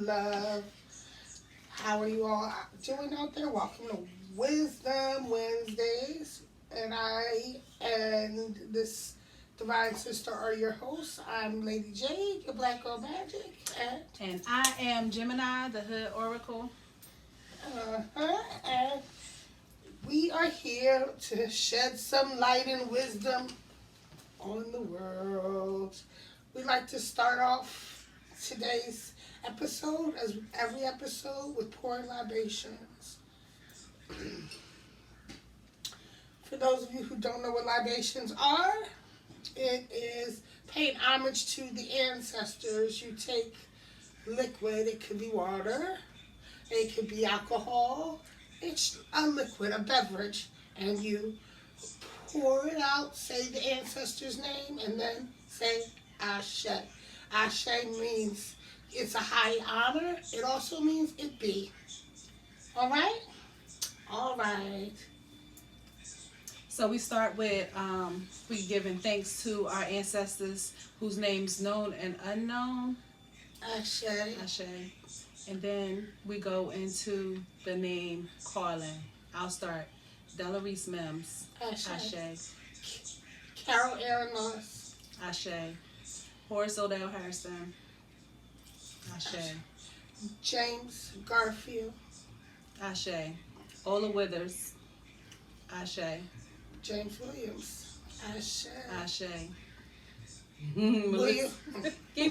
love. How are you all doing out there? Welcome to Wisdom Wednesdays. And I and this divine sister are your hosts. I'm Lady Jade, your Black Girl Magic. And I am Gemini, the Hood Oracle. And we are here to shed some light and wisdom on the world. We like to start off today's episode, as every episode, with pouring libations. For those of you who don't know what libations are, it is paying homage to the ancestors. You take liquid, it could be water, it could be alcohol, it's a liquid, a beverage, and you pour it out, say the ancestor's name, and then say Ashe. Ashe means it's a high honor. It also means it be. All right? All right. So we start with we giving thanks to our ancestors whose names known and unknown. Ashe. Ashe. And then we go into the name calling. I'll start. Delarice Mims. Ashe. Ashe. Carol Aaron Moss. Ashe. Horace Odell Harrison. Ashe. James Garfield. Ashe. Ola Withers. Ashe. James Williams. Ashe. Ashe. William. we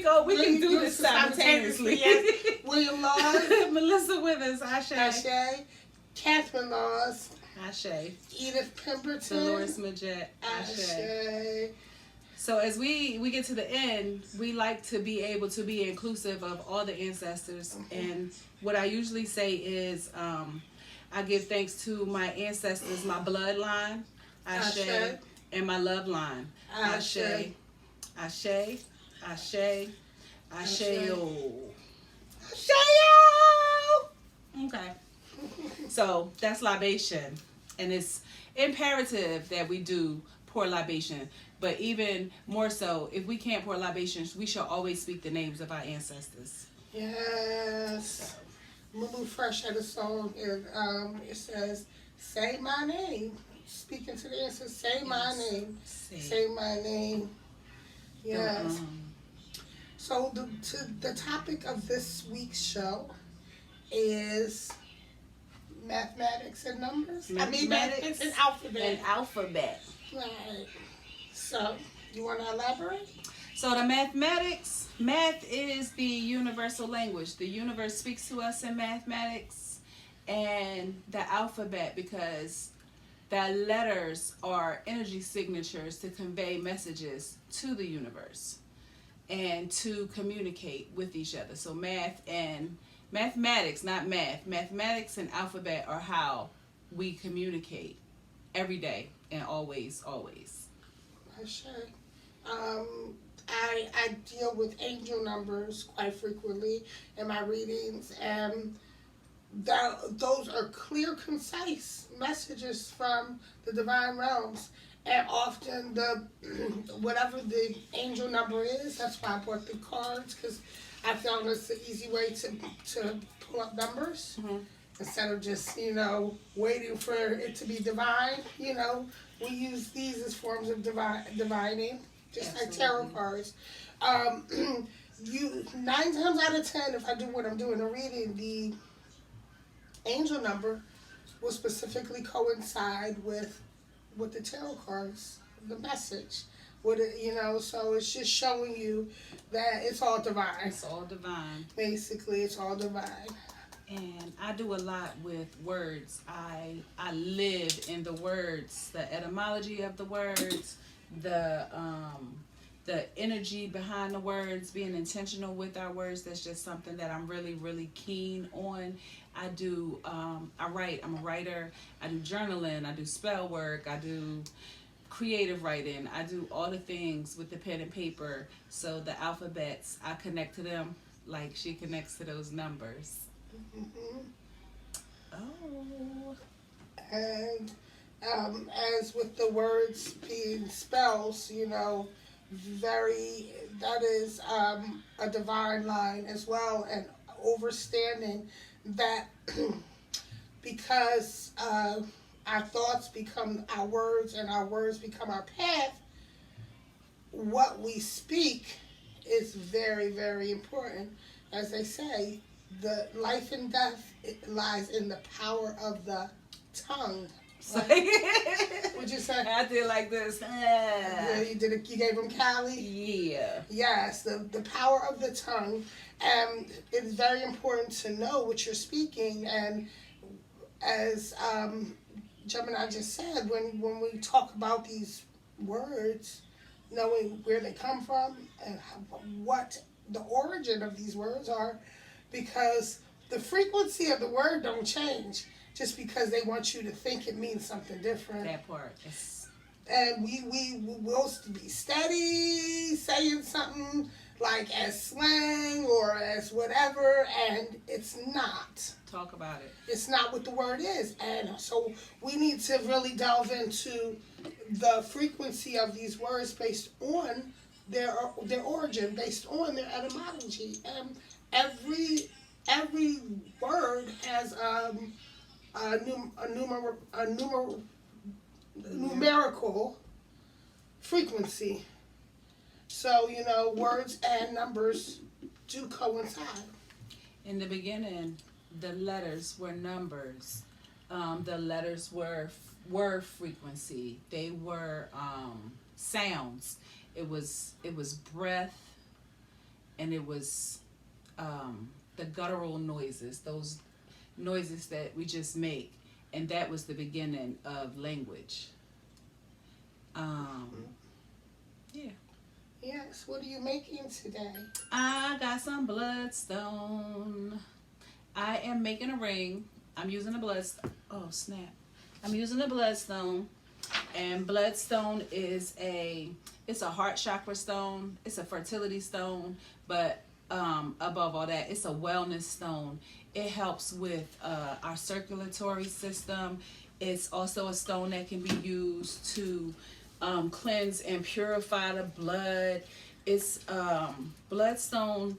can do this simultaneously. Yes. William Laws. Melissa Withers. Ashe. Ashe. Catherine Laws. Ashe. Edith Pemberton. Dolores Majette. Ashe. Ashe. So as we get to the end, we like to be able to be inclusive of all the ancestors. Mm-hmm. And what I usually say is I give thanks to my ancestors, my bloodline, Ashe, Ashe. and my love line. Ashe. Ashe. Ashe. Ashe-o. Ashe-o! Okay. So that's libation. And it's imperative that we do pour libation. But even more so, if we can't pour libations, we shall always speak the names of our ancestors. Yes. Mumu Fresh had a song, and it says, "Say my name." Speaking to the ancestors, say my name. Say my name. Yes. So the topic of this week's show is mathematics and numbers. Mathematics and alphabet. And alphabet. Right. So, you want to elaborate? So the math is the universal language. The universe speaks to us in mathematics, and the alphabet, because the letters are energy signatures to convey messages to the universe and to communicate with each other. So mathematics, not math. Mathematics and alphabet are how we communicate every day and always. Sure. I deal with angel numbers quite frequently in my readings, and those are clear, concise messages from the divine realms. And often whatever the angel number is, that's why I bought the cards, because I found it's an easy way to pull up numbers. Mm-hmm. Instead of just, waiting for it to be divine, we use these as forms of divining, just Absolutely. Like tarot cards. 9 times out of 10, if I do what I'm doing in reading, the angel number will specifically coincide with the tarot cards, the message. So it's just showing you that it's all divine. It's all divine. Basically, it's all divine. And I do a lot with words. I live in the words, the etymology of the words, the energy behind the words, being intentional with our words. That's just something that I'm really, really keen on. I do, I write, I'm a writer. I do journaling, I do spell work, I do creative writing. I do all the things with the pen and paper. So the alphabets, I connect to them like she connects to those numbers. Mm-hmm. Oh. And as with the words being spells, that is a divine line as well, and understanding that because our thoughts become our words and our words become our path, what we speak is very, very important. As they say, the life and death, it lies in the power of the tongue. What'd you say? I did like this. Yeah, you did it. You gave him Cali. Yeah. Yes, the power of the tongue, and it's very important to know what you're speaking. And as Gemini just said, when we talk about these words, knowing where they come from and what the origin of these words are, because the frequency of the word don't change just because they want you to think it means something different. That part. It's... And we will be steady saying something like as slang or as whatever, and it's not. Talk about it. It's not what the word is. And so we need to really delve into the frequency of these words based on their origin, based on their etymology. And every word has a numerical frequency. So, words and numbers do coincide. In the beginning, the letters were numbers. The letters were word frequency. They were sounds. It was breath, and it was the guttural noises, those noises that we just make, and that was the beginning of language. Yeah. Yes, what are you making today? I got some bloodstone. I am making a ring. I'm using a bloodstone. Oh, snap. I'm using a bloodstone. And bloodstone is it's a heart chakra stone. It's a fertility stone. But above all that, it's a wellness stone. It helps with our circulatory system. It's also a stone that can be used to cleanse and purify the blood. It's bloodstone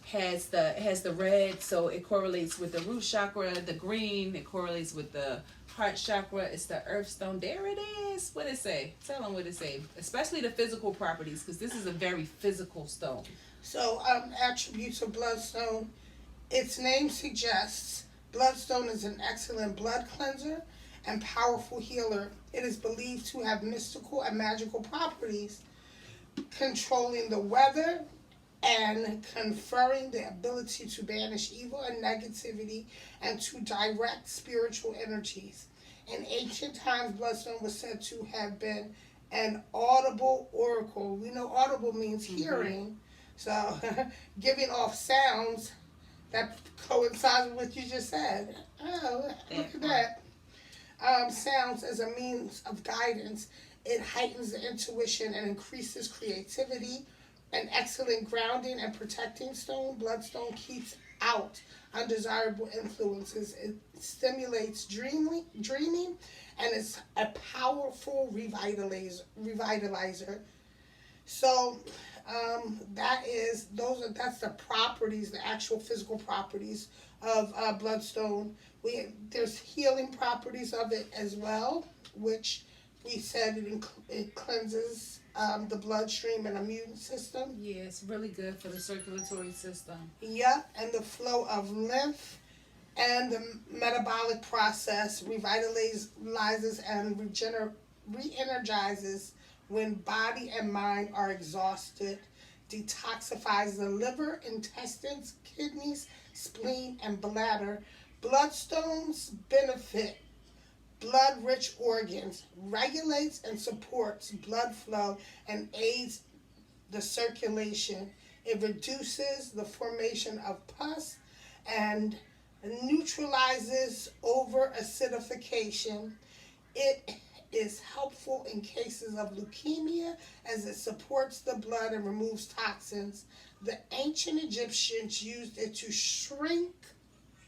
has the red, so it correlates with the root chakra. The green, it correlates with the heart chakra. It's the earth stone. There it is. What it say? Tell them what it say. Especially the physical properties, because this is a very physical stone. So attributes of bloodstone. Its name suggests bloodstone is an excellent blood cleanser and powerful healer. It is believed to have mystical and magical properties, controlling the weather and conferring the ability to banish evil and negativity and to direct spiritual energies. In ancient times, bloodstone was said to have been an audible oracle. We know audible means hearing, so giving off sounds that coincides with what you just said. Oh, look at that. Sounds as a means of guidance. It heightens the intuition and increases creativity. An excellent grounding and protecting stone, bloodstone keeps out undesirable influences. It stimulates dreaming, and it's a powerful revitalizer. So that's the properties, the actual physical properties of bloodstone. There's healing properties of it as well, which we said it cleanses the bloodstream and immune system. Yeah, it's really good for the circulatory system. Yep, and the flow of lymph and the metabolic process revitalizes and re-energizes when body and mind are exhausted, detoxifies the liver, intestines, kidneys, spleen, and bladder. Bloodstones benefit blood-rich organs, regulates and supports blood flow, and aids the circulation. It reduces the formation of pus and neutralizes over-acidification. It is helpful in cases of leukemia as it supports the blood and removes toxins. The ancient Egyptians used it to shrink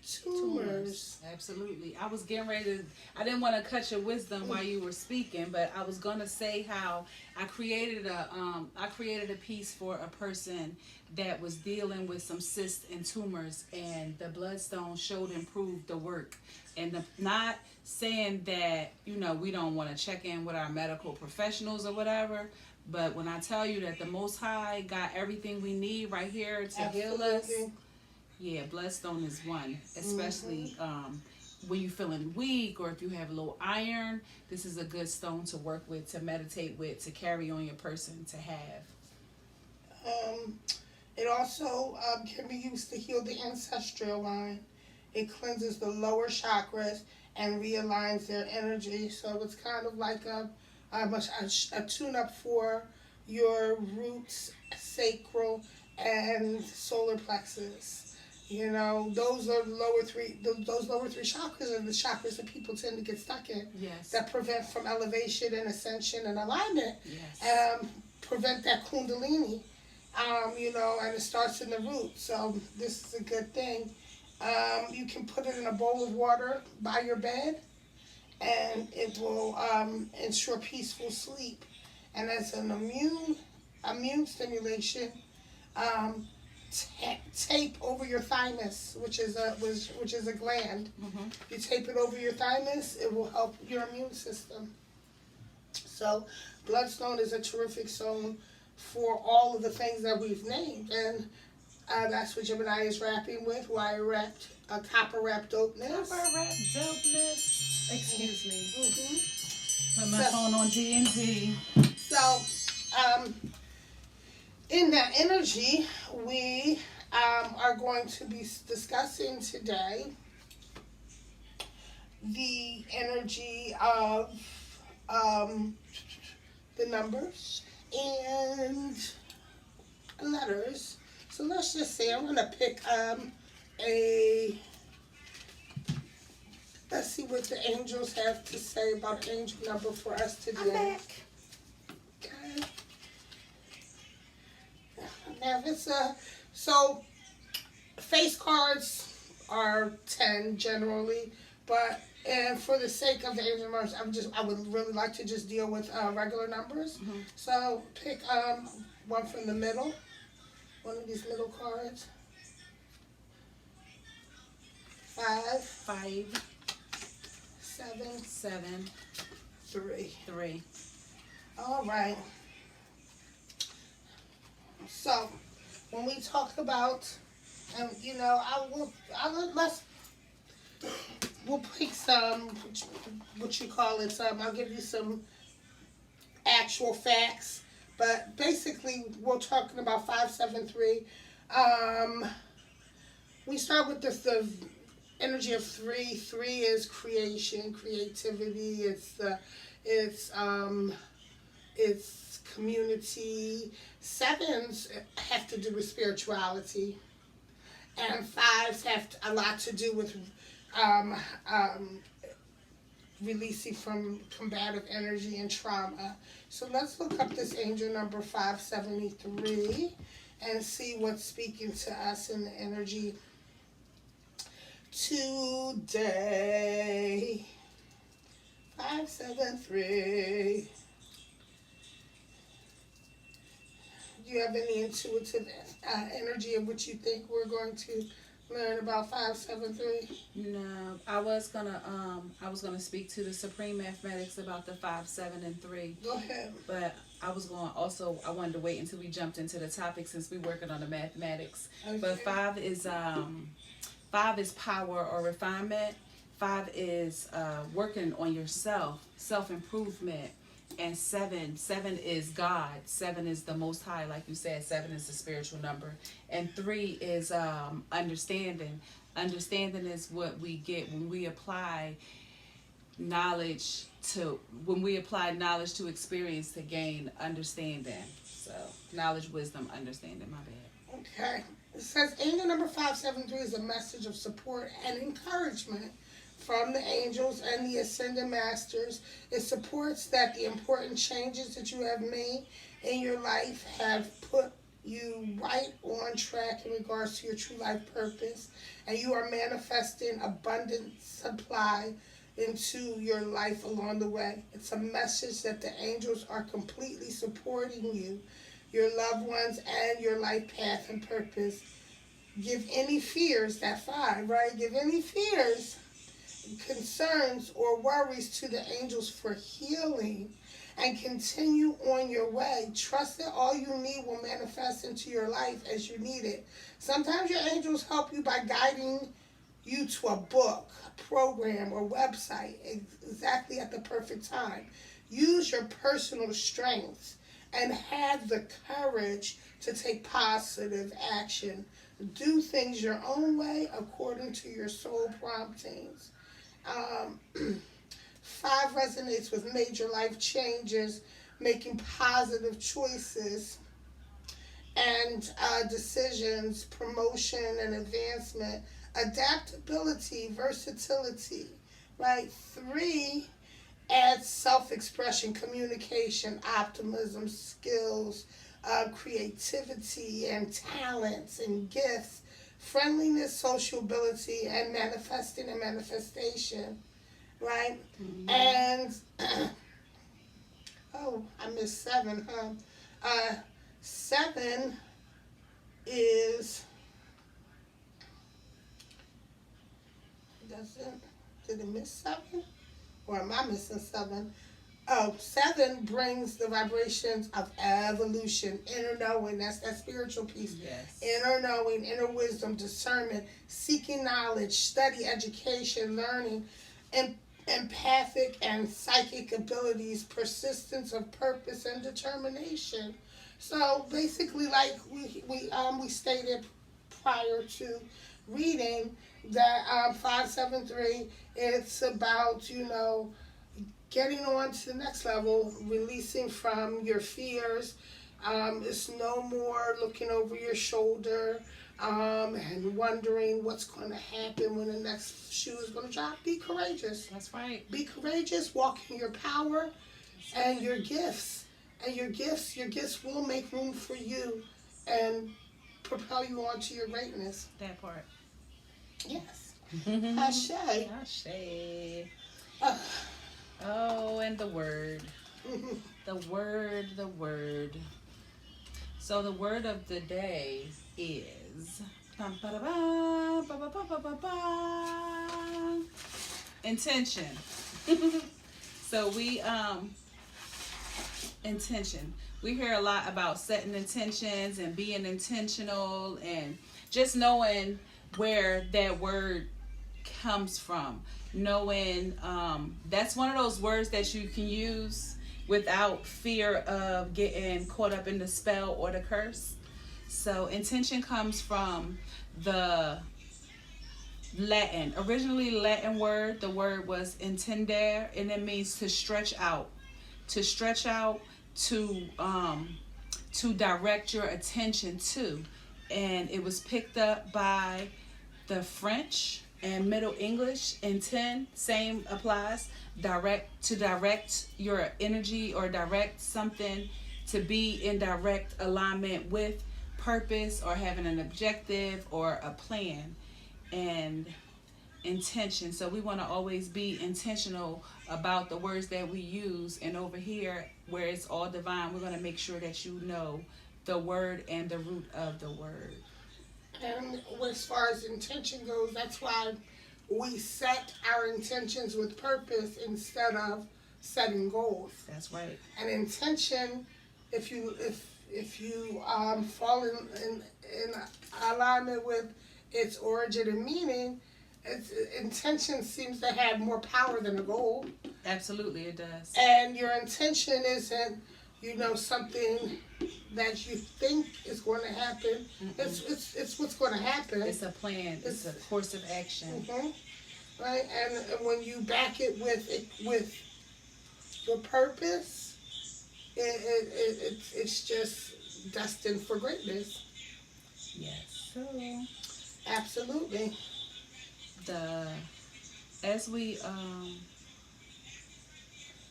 tumors. Absolutely. I was getting ready to, I didn't want to cut your wisdom while you were speaking, but I was going to say how I created a piece for a person that was dealing with some cysts and tumors, and the bloodstone showed improved the work. And not saying that, we don't want to check in with our medical professionals or whatever, but when I tell you that the Most High got everything we need right here to heal us, yeah, bloodstone is one, especially when you're feeling weak or if you have low iron. This is a good stone to work with, to meditate with, to carry on your person to have. It also can be used to heal the ancestral line. It cleanses the lower chakras and realigns their energy. So it's kind of like a tune-up for your roots, sacral, and solar plexus. Those are lower three. Those lower three chakras are the chakras that people tend to get stuck in. Yes. That prevent from elevation and ascension and alignment. Yes. Prevent that kundalini. And it starts in the root. So this is a good thing. You can put it in a bowl of water by your bed, and it will ensure peaceful sleep. And as an immune stimulation, tape over your thymus, which is a gland. Mm-hmm. You tape it over your thymus, it will help your immune system. So bloodstone is a terrific stone for all of the things that we've named, and that's what Gemini is rapping with. Wire wrapped, copper wrapped dopeness. Copper wrapped dopeness. Excuse me. Mm-hmm. Put my phone on D&D. So, in that energy, we are going to be discussing today the energy of the numbers and letters. So let's just say I'm going to pick let's see what the angels have to say about angel number for us today. I'm back. Okay. Now, so face cards are 10 generally, but and for the sake of the angel numbers, I would really like to just deal with regular numbers. Mm-hmm. So pick one from the middle, one of these middle cards. 5, 5, 7, 7, 3. 3. All right. So, when we talk about, and we'll pick some, what you call it, I'll give you some actual facts, but basically we're talking about 573. We start with the energy of 3. 3 is creation, creativity. It's community. 7s have to do with spirituality, and 5s have a lot to do with releasing from combative energy and trauma. So let's look up this angel number 573 and see what's speaking to us in the energy today. 573. Do you have any intuitive energy of what you think we're going to learn about 573? No, I was gonna speak to the supreme mathematics about the 5, 7, and 3. Go ahead. But I wanted to wait until we jumped into the topic since we're working on the mathematics. Okay. But 5 is power or refinement. 5 is working on yourself, self-improvement. And 7 is God. 7 is the Most High, like you said. 7 is the spiritual number. And 3 is understanding. Understanding is what we get when we apply knowledge to experience to gain understanding. So knowledge, wisdom, understanding. My bad. Okay. It says angel number 573 is a message of support and encouragement from the angels and the ascended masters. It supports that the important changes that you have made in your life have put you right on track in regards to your true life purpose, and you are manifesting abundant supply into your life along the way. It's a message that the angels are completely supporting you, your loved ones, and your life path and purpose. Give any fears, that five, right? Give any fears, concerns, or worries to the angels for healing, and continue on your way. Trust that all you need will manifest into your life as you need it. Sometimes your angels help you by guiding you to a book, program, or website exactly at the perfect time. Use your personal strengths and have the courage to take positive action. Do things your own way according to your soul promptings. Um, Five resonates with major life changes, making positive choices and decisions, promotion and advancement, adaptability, versatility, right? Three adds self-expression, communication, optimism, skills, creativity and talents and gifts, friendliness, sociability, and manifesting and manifestation, right? Mm-hmm. And oh, I missed seven, huh? Seven is doesn't did it miss seven? Or am I missing seven? Oh, seven brings the vibrations of evolution, inner knowing. That's that spiritual piece. Yes. Inner knowing, inner wisdom, discernment, seeking knowledge, study, education, learning, and empathic and psychic abilities, persistence of purpose and determination. So basically, like we stated prior to reading that 573, it's about getting on to the next level, releasing from your fears. It's no more looking over your shoulder and wondering what's going to happen when the next shoe is going to drop. Be courageous. That's right. Be courageous. Walk in your power and your gifts. And your gifts will make room for you and propel you on to your greatness. That part. Yes. Ashe. Ashe. Uh, Oh, and the word. The word. So the word of the day is intention. So intention. We hear a lot about setting intentions and being intentional and just knowing where that word comes from. Knowing that's one of those words that you can use without fear of getting caught up in the spell or the curse. So intention comes from the originally Latin word. The word was intendere, and it means to stretch out, to direct your attention to. And it was picked up by the French and Middle English. Intend, same applies. Direct your energy or direct something to be in direct alignment with purpose or having an objective or a plan. And intention. So we want to always be intentional about the words that we use. And over here, where it's all divine, we're going to make sure that you know the word and the root of the word. And as far as intention goes, that's why we set our intentions with purpose instead of setting goals. That's right. And intention, if you fall in alignment with its origin and meaning, its intention seems to have more power than a goal. Absolutely, it does. And your intention isn't, something that you think is going to happen. It's what's going to happen. It's a plan. It's a course of action. Mm-hmm. Right, and when you back it with your purpose, it's just destined for greatness. Yes. So absolutely. As we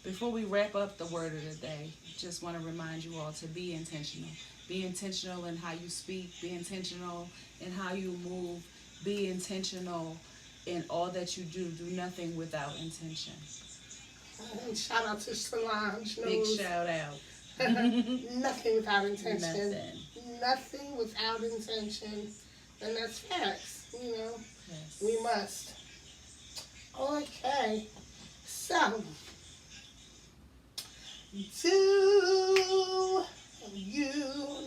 before we wrap up the word of the day, just want to remind you all to be intentional. Be intentional in how you speak. Be intentional in how you move. Be intentional in all that you do. Do nothing without intention. And shout out to Solange Big knows shout out. nothing without intention. Nothing. Nothing without intention. And that's facts, you know. Yes. We must. Okay. So, do you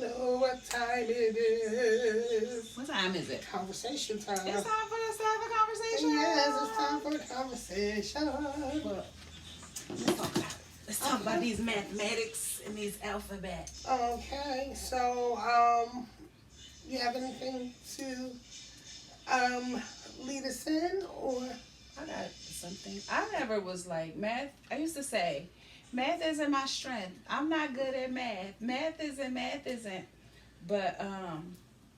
know what time it is? What time is it? Conversation time. It's time for us to have a conversation. Yes, it's time for a conversation. Well, let's talk about it. Let's talk about these mathematics and these alphabets. Okay, so you have anything to lead us in, or I got something. I never was like math. I used to say, math isn't my strength. I'm not good at math. Math isn't. But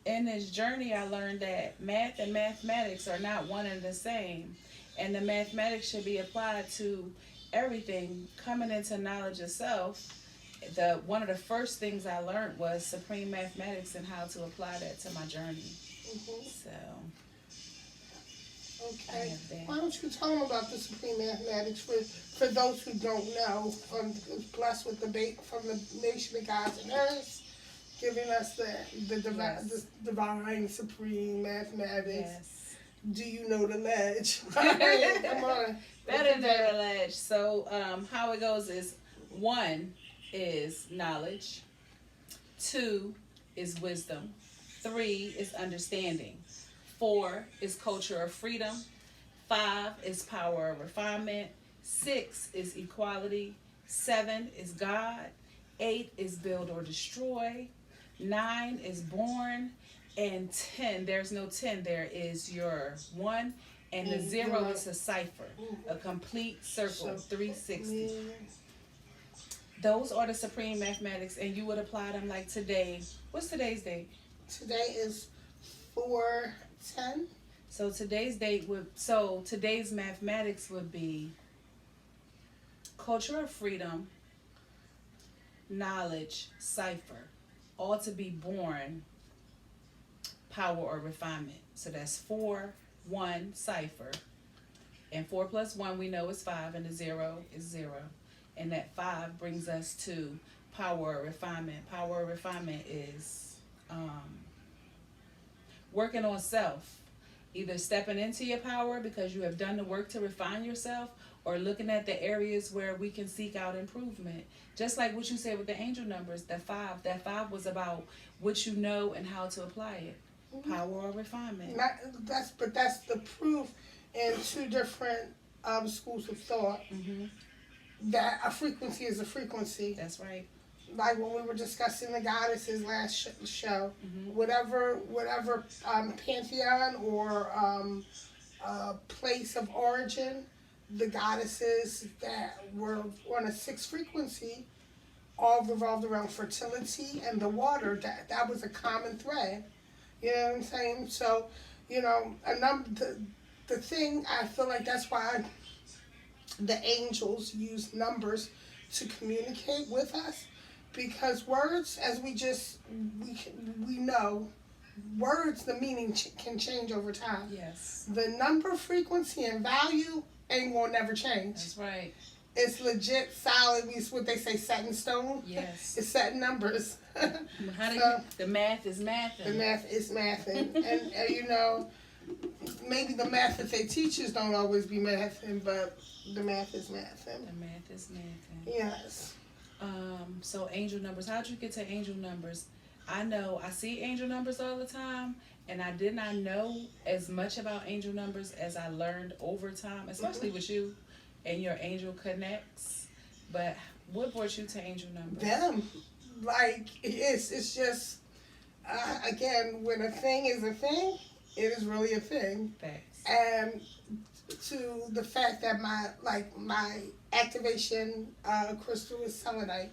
in this journey, I learned that math and mathematics are not one and the same, and the mathematics should be applied to everything. Coming into knowledge of self, one of the first things I learned was supreme mathematics and how to apply that to my journey. So. Okay. Why don't you tell them about the Supreme Mathematics for those who don't know? Blessed with the from the nation of gods and earth, giving us the divine Supreme Mathematics. Yes. Do you know the ledge? Come on. Better know the ledge. So how it goes is 1 is knowledge, 2 is wisdom, 3 is understanding, 4 is culture of freedom, 5 is power of refinement, 6 is equality, 7 is God, 8 is build or destroy, 9 is born, and 10, there's no 10, there is your 1, and the 0 is a cipher, a complete circle, 360. Those are the supreme mathematics, and you would apply them like today. What's today's date? Today is 4/10. So today's mathematics would be culture of freedom, knowledge, cipher, all to be born, power or refinement. So that's 4, 1, cipher. And 4 plus 1 we know is 5, and the 0 is 0. And that 5 brings us to power or refinement. Power or refinement is working on self. Either stepping into your power because you have done the work to refine yourself, or looking at the areas where we can seek out improvement. Just like what you said with the angel numbers, that 5 was about what you know and how to apply it. Power or refinement. That's the proof in 2 different schools of thought that a frequency is a frequency. That's right. Like when we were discussing the goddesses last show, whatever pantheon or place of origin, the goddesses that were on a 6th frequency all revolved around fertility and the water. That was a common thread. You know what I'm saying? So, you know, the thing, I feel like that's why the angels use numbers to communicate with us, because words, as we know, words, the meaning can change over time. Yes. The number, frequency, and value ain't gonna never change. That's right. It's legit solid. It's what they say, set in stone. Yes. It's set in numbers. The math is mathing. The math is mathing. and you know, maybe the math that they teach us don't always be mathing, but the math is mathing. The math is mathing. Yes. So angel numbers. How'd you get to angel numbers? I know I see angel numbers all the time, and I did not know as much about angel numbers as I learned over time, especially with you and your angel connects. But what brought you to angel numbers? Them. Like, it's just, again, when a thing is a thing, it is really a thing. Thanks. And to the fact that my activation crystal is selenite.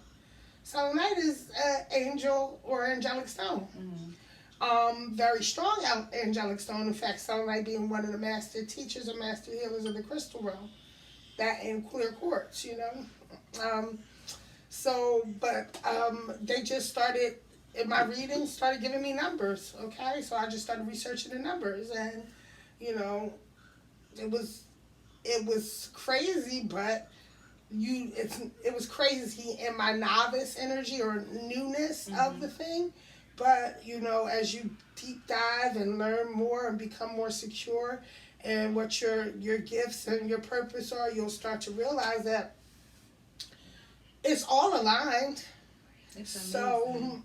Selenite is angel or angelic stone. Very strong angelic stone. In fact, selenite being one of the master teachers and master healers of the crystal realm. That and clear quartz, you know. They just started in my reading started giving me numbers. Okay, so I just started researching the numbers, and you know, it was crazy, but it was crazy in my novice energy or newness of the thing. But as you deep dive and learn more and become more secure and what your gifts and your purpose are, you'll start to realize that it's all aligned. It's amazing. So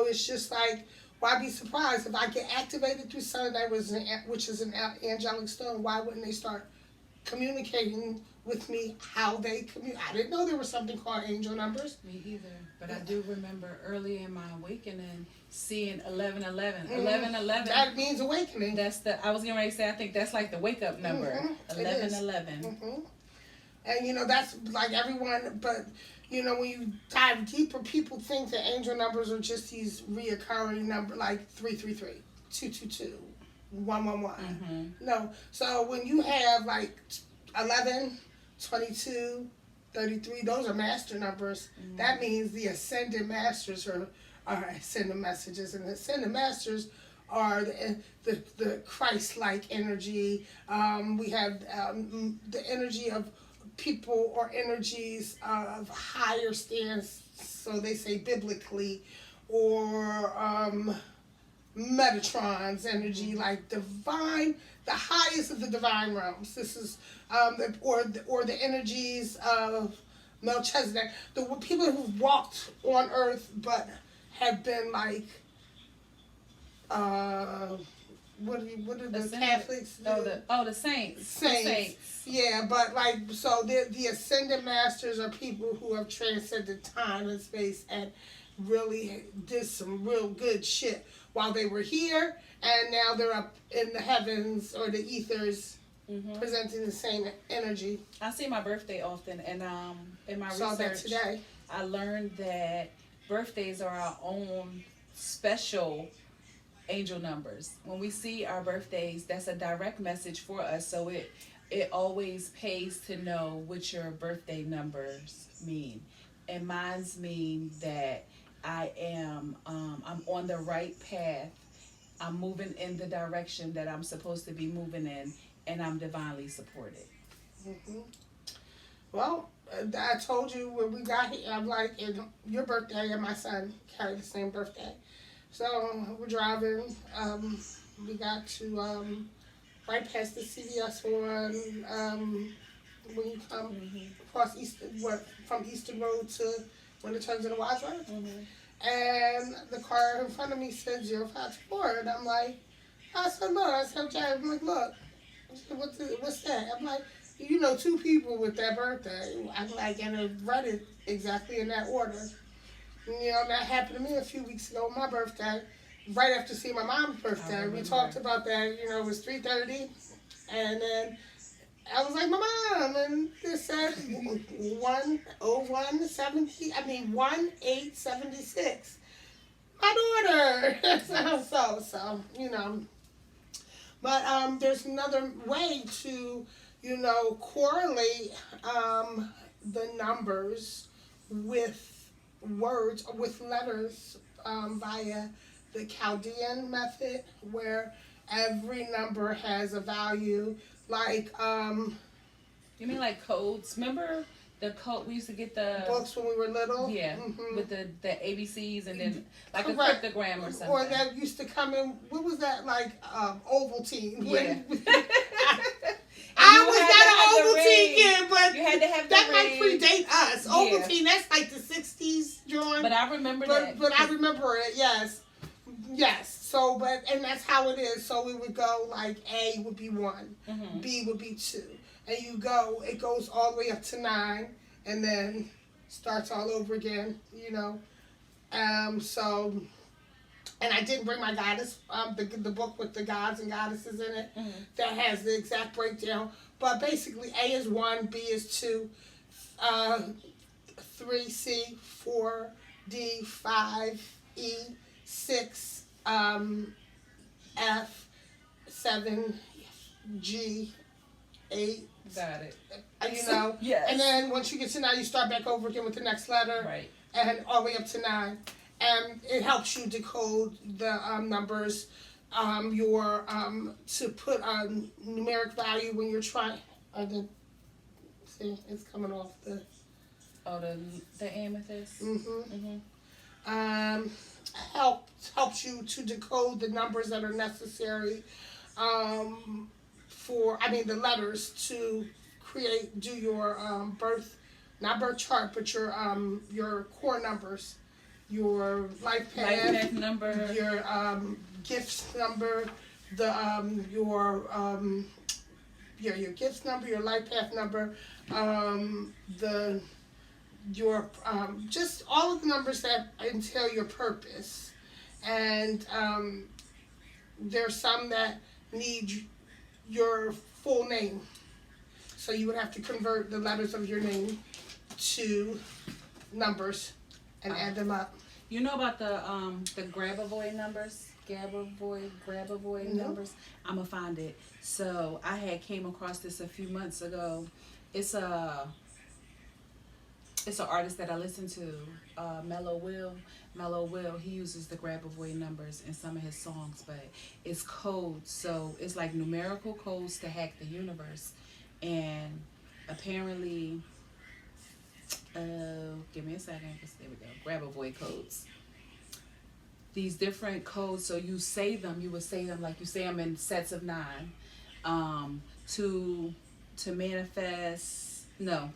it's just like, why be surprised if I get activated through Sunday, which is an angelic stone? Why wouldn't they start communicating with me how they communicate? I didn't know there was something called angel numbers. Me either. But I do remember early in my awakening seeing 1111. 1111. That means awakening. I was getting ready to say, I think that's like the wake up number. 1111. And that's like everyone, but when you dive deeper, people think that angel numbers are just these reoccurring number, like 333, 222, 111. No. So when you have like 11, 22, 33, those are master numbers. That means the ascended masters are ascended messages, and the ascended masters are the Christ-like energy. We have the energy of people or energies of higher stance, so they say biblically, or Metatron's energy, like divine, the highest of the divine realms. This is or the energies of Melchizedek, the people who walked on earth but have been like what are the Ascended. Catholics do? The saints. Saints. Yeah, but so the ascended masters are people who have transcended time and space and really did some real good shit while they were here, and now they're up in the heavens or the ethers, presenting the same energy. I see my birthday often, and in my Saw that research, today. I learned that birthdays are our own special angel numbers. When we see our birthdays, that's a direct message for us. So it always pays to know what your birthday numbers mean. And mine's mean that I am I'm on the right path. I'm moving in the direction that I'm supposed to be moving in, and I'm divinely supported. Well, I told you when we got here, I'm like, your birthday and my son carry the same birthday. So we're driving. We got to right past the CVS one. When you come across from Eastern Road to when it turns into Wadsworth. And the car in front of me said 054, and I'm like, I said, look, I'm like, look, what's that? I'm like, two people with that birthday. I'm like, and I read it exactly in that order. That happened to me a few weeks ago on my birthday, right after seeing my mom's birthday. We talked about that, it was 3:30, and then I was like, my mom, and it said 1876. My daughter. so. But there's another way to, correlate the numbers with words, with letters, via the Chaldean method, where every number has a value. Like, you mean like codes? Remember the code we used to get the books when we were little? Yeah, with the ABCs and then like Correct. a cryptogram or something. Or that used to come in. What was that like? Ovaltine. Yeah. I was not an Ovaltine kid, but you had to have that might predate us. Yeah. Ovaltine, that's like the '60s, John. But I remember that. But I remember it. Yes. So, and that's how it is. So we would go like A would be 1, B would be 2, and it goes all the way up to 9, and then starts all over again. So, and I didn't bring my goddess, the book with the gods and goddesses in it that has the exact breakdown. But basically, A is 1, B is 2, 3 C, 4 D, 5 E, 6 F, 7 G, 8. Got it. Yes. And then once you get to 9, you start back over again with the next letter. Right. And all the way up to 9. and it helps you decode the numbers. Your to put a numeric value when you're trying. I did see it's coming off the. Oh, the amethyst. Helps you to decode the numbers that are necessary the letters to do your not birth chart, but your core numbers, your life path number, your gifts number, your gifts number, your life path number, just all of the numbers that entail your purpose. And there's some that need your full name. So you would have to convert the letters of your name to numbers and add them up. You know about the Grabavoid numbers? Grabavoid numbers? I'm going to find it. So I had came across this a few months ago. It's an artist that I listen to, Mellow Will. Mellow Will, he uses the Grabavoid numbers in some of his songs, but it's codes. So it's like numerical codes to hack the universe. And apparently, give me a second. There we go. Grabavoid codes. These different codes, so you say them. You would say them like you say them in sets of 9. To manifest, no.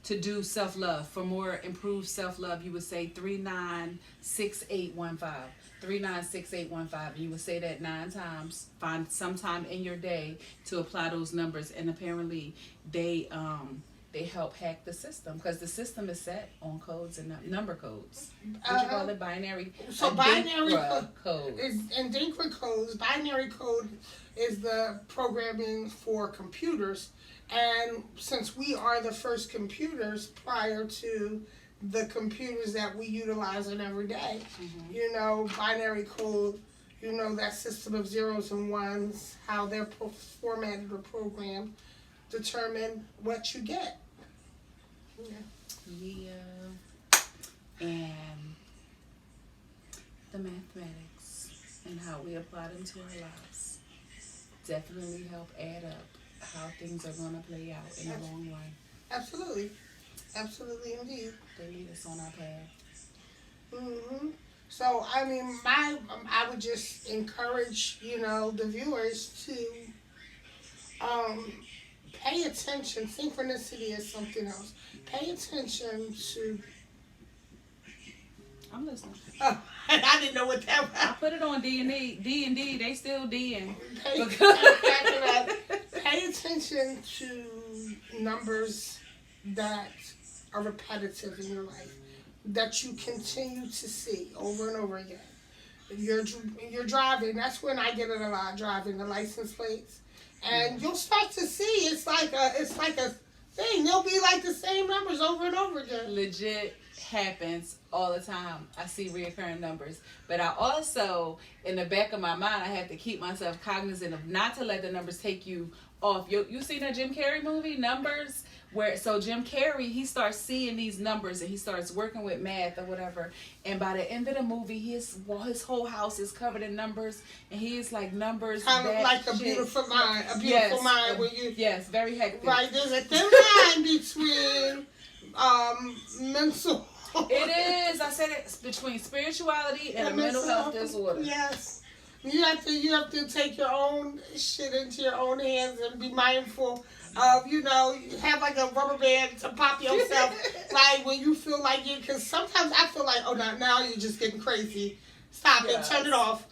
To do self-love, for more improved self-love, you would say 396815. 396815. You would say that 9 times. Find some time in your day to apply those numbers, and apparently they help hack the system because the system is set on codes and number codes. What you call it? Binary. So binary code. And Adinkra codes. Binary code is the programming for computers. And since we are the first computers prior to the computers that we utilize in every day, binary code, that system of zeros and ones, how they're formatted or programmed, determine what you get. Yeah. And the mathematics and how we apply them to our lives definitely help add up how things are going to play out in the long run. Absolutely. Absolutely indeed. They lead us on our path. So, I would just encourage, the viewers to pay attention. Synchronicity is something else. Pay attention to... I'm listening. Oh, I didn't know what that was. I put it on D&D. D&D, they still D-ing. Pay attention to numbers that are repetitive in your life, that you continue to see over and over again. You're driving. That's when I get it a lot, driving the license plates. And you'll start to see it's like a thing. They'll be like the same numbers over and over again. Legit happens all the time. I see reoccurring numbers. But I also, in the back of my mind, I have to keep myself cognizant of not to let the numbers take you off. You seen that Jim Carrey movie, Numbers? So Jim Carrey, he starts seeing these numbers and he starts working with math or whatever. And by the end of the movie, his whole house is covered in numbers, and he is like numbers. Kind of like a beautiful mind. Yes, very hectic. Right, there's a thin line between mental. It is. I said it's between spirituality and a mental health disorder. Yes. You have to take your own shit into your own hands and be mindful of, have like a rubber band to pop yourself, like when you feel like it, because sometimes I feel like, now you're just getting crazy. Stop it, turn it off,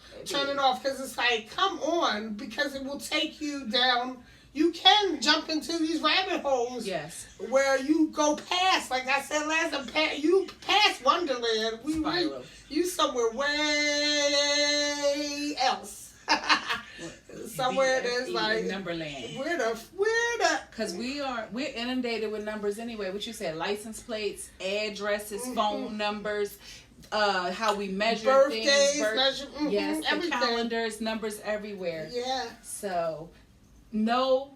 because it's like, come on, because it will take you down. You can jump into these rabbit holes. Yes. Where you go past, like I said last time, you past Wonderland. You somewhere way else. Somewhere there's like Numberland. Where the because we're inundated with numbers anyway. What you said, license plates, addresses, phone numbers, how we measure birthdays, things, yes, the calendars, numbers everywhere. Yeah. So know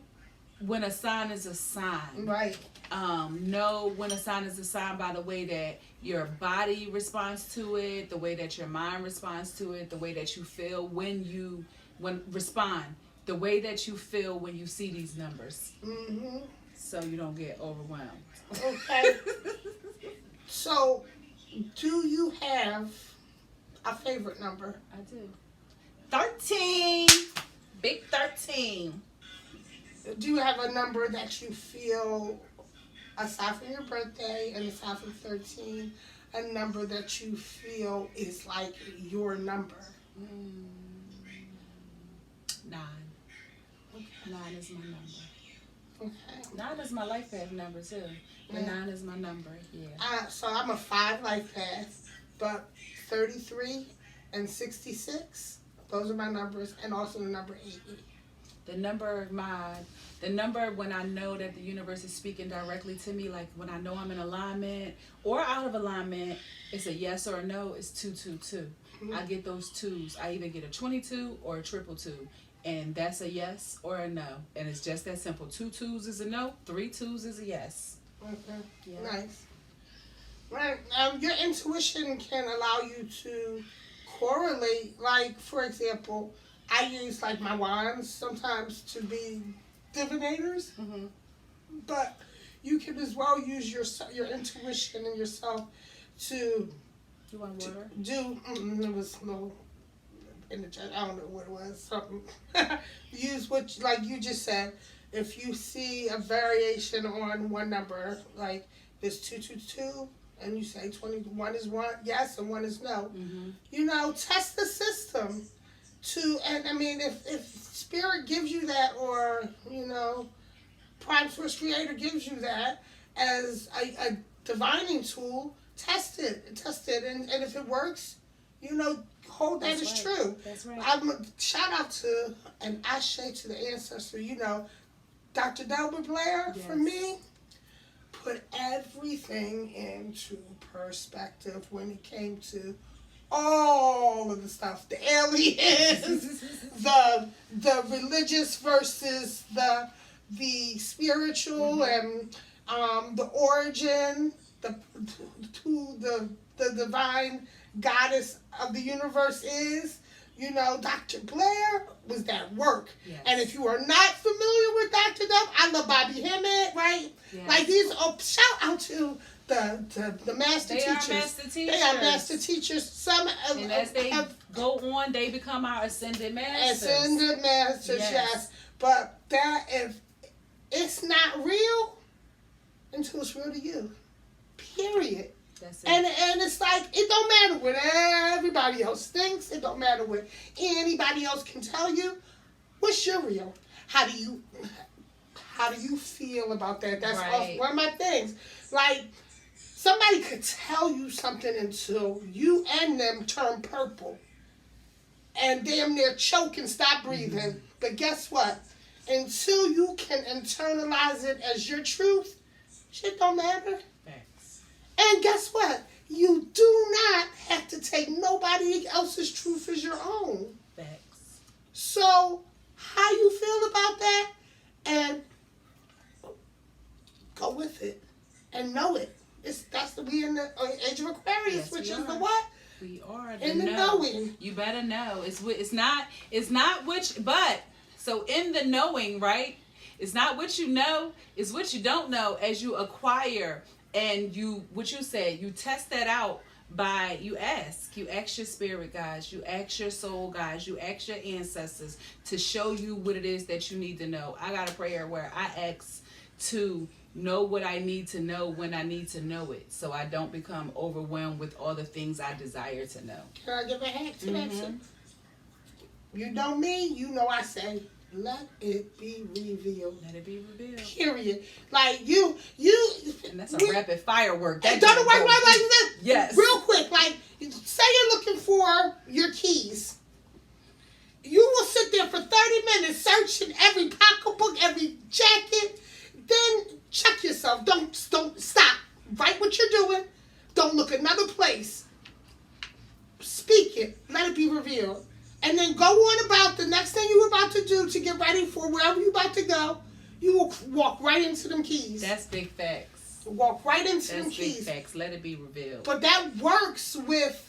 when a sign is a sign. Right. Know when a sign is a sign by the way that your body responds to it, the way that your mind responds to it, the way that you feel the way that you feel when you see these numbers. Mm-hmm. So you don't get overwhelmed. Okay. So, do you have a favorite number? I do. 13. Big 13. Do you have a number that you feel, aside from your birthday and aside from 13, a number that you feel is like your number? 9. Okay. 9 is my number. Okay. 9 is my life path number too. But 9 is my number. Yeah. So I'm a 5 life path, but 33 and 66, those are my numbers, and also the number 80. The number when I know that the universe is speaking directly to me, like when I know I'm in alignment or out of alignment, it's a yes or a no. It's 222. Mm-hmm. I get those twos. I either get a 22 or a 222, and that's a yes or a no. And it's just that simple. 2 twos is a no. 3 twos is a yes. Okay. Yeah. Nice. Right. Your intuition can allow you to correlate. Like, for example, I use like my wands sometimes to be divinators, Mm-hmm. but you can as well use your intuition and yourself to You want water? do. There was no in the chat. I don't know what it was. Something. Use what, like you just said. If you see a variation on one number, like there's 222, and you say 21 is one yes and one is no. Mm-hmm. Test the system. And I mean, if Spirit gives you that, or Prime Source Creator gives you that as a divining tool, test it, and if it works, hold that as true. That's right. Shout out to and ashe to the ancestor. Dr. Delbert Blair, Yes. for me, put everything into perspective when it came to all of the stuff, the aliens, the religious versus the spiritual, and the origin, the divine goddess of the universe is. Dr. Blair was that work. Yes. And if you are not familiar with Dr. Dub, I love Bobby Hemmett, right? Yes. Like shout out to the master They teachers. are master teachers. They are master teachers. Some And as they go on, they become our ascended masters. ascended masters, yes. But that, if it's not real until it's real to you, period. That's it. And it's like, it don't matter what everybody else thinks. It don't matter what anybody else can tell you. What's your real? How do you feel about that? That's Right. one of my things. Like, somebody could tell you something until you and them turn purple and damn near choke and stop breathing. Mm-hmm. But guess what? Until you can internalize it as your truth, shit don't matter. Thanks. And guess what? You do not have to take nobody else's truth as your own. Thanks. So, how you feel about that? And go with it. And know it. We in the age of Aquarius, Yes, which we is are. the what? We are In the knowing. You better know. It's not but so in the knowing, right? It's not what you know, it's what you don't know as you acquire, and what you said, you test that out by you ask your spirit guides, you ask your soul guides, you ask your ancestors to show you what it is that you need to know. I got a prayer where I ask to know what I need to know when I need to know it, so I don't become overwhelmed with all the things I desire to know. Can I give a hack to that Mm-hmm. too? You know me, I say, let it be revealed. Let it be revealed. Period. Like you And that's a rapid firework. Don't know why like that. Yes. Real quick, like say you're looking for your keys. You will sit there for 30 minutes searching every pocketbook, every jacket. Then check yourself. Don't stop. Write what you're doing. Don't look another place. Speak it. Let it be revealed. And then go on about the next thing you're about to do to get ready for wherever you're about to go. You will walk right into them keys. That's big facts. Walk right into them That's big keys. facts. Let it be revealed. But that works with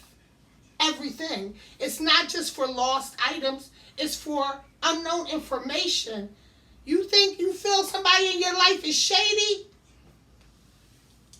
everything. It's not just for lost items. It's for unknown information. You think you feel somebody in your life is shady?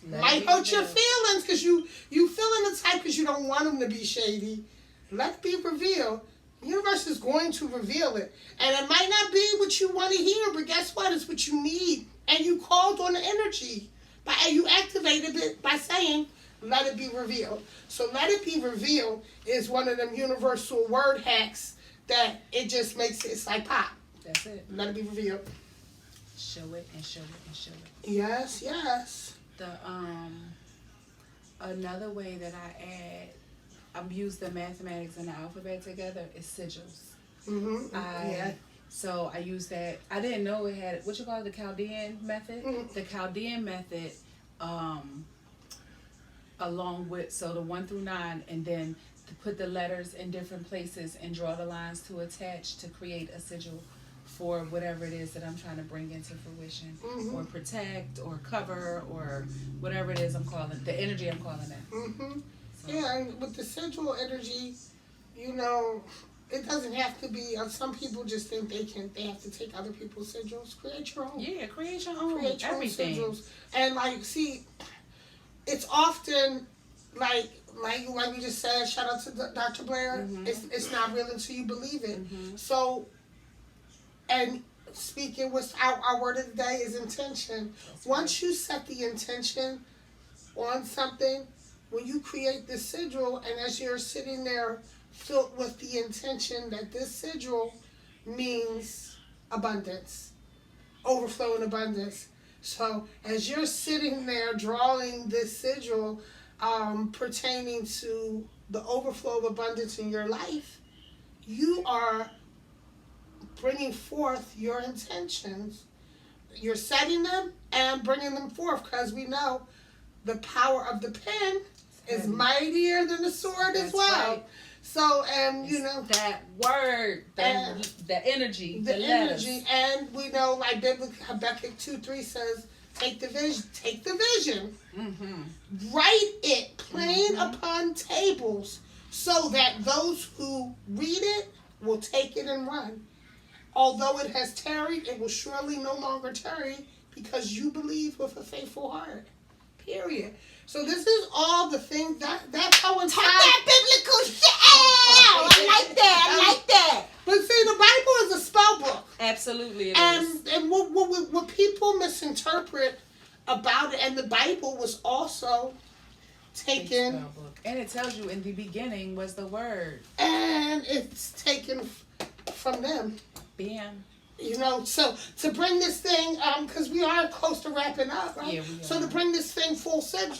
Might hurt your feelings because you feeling the type because you don't want them to be shady. Let it be revealed. The universe is going to reveal it. And it might not be what you want to hear, but guess what? It's what you need. And you called on the energy. And you activated it by saying, let it be revealed. So let it be revealed is one of them universal word hacks that it just makes it's like pop. That's it. Let it be revealed. Show it and show it and show it. Yes, yes. The another way that I use the mathematics and the alphabet together is sigils. So I use that. I didn't know it had what you call it, the Chaldean method. The Chaldean method, along with the 1 through 9, and then to put the letters in different places and draw the lines to attach to create a sigil for whatever it is that I'm trying to bring into fruition, or protect, or cover, or whatever it is I'm calling the energy I'm calling that. Yeah, and with the sigil energy, you know, it doesn't have to be. Some people just think they have to take other people's sigils. Create your own. Yeah, create your own. Create your Everything. own sigils. And see, it's often like we just said. Shout out to Dr. Blair. It's not real until you believe it. So, and speaking with our word of the day is intention. Once you set the intention on something, when you create the sigil, and as you're sitting there filled with the intention that this sigil means abundance, overflow and abundance. So as you're sitting there drawing this sigil pertaining to the overflow of abundance in your life, you are bringing forth your intentions. You're setting them and bringing them forth, because we know the power of the pen is mightier than the sword as well. Right. So, and you know that word, the energy, the energy, and we know like biblically Habakkuk 2:3 says, take the vision, write it plain upon tables, so that those who read it will take it and run. Although it has tarried, it will surely no longer tarry, because you believe with a faithful heart. Period. So this is all the things that's how it's talk that biblical shit. I like that. I like that. But see, the Bible is a spell book. Absolutely, it is. And what people misinterpret about it, and the Bible was also taken, and it tells you in the beginning was the word, and it's taken from them. Bam. You know, so to bring this thing, because we are close to wrapping up, right? Yeah, we are. So to bring this thing full circle,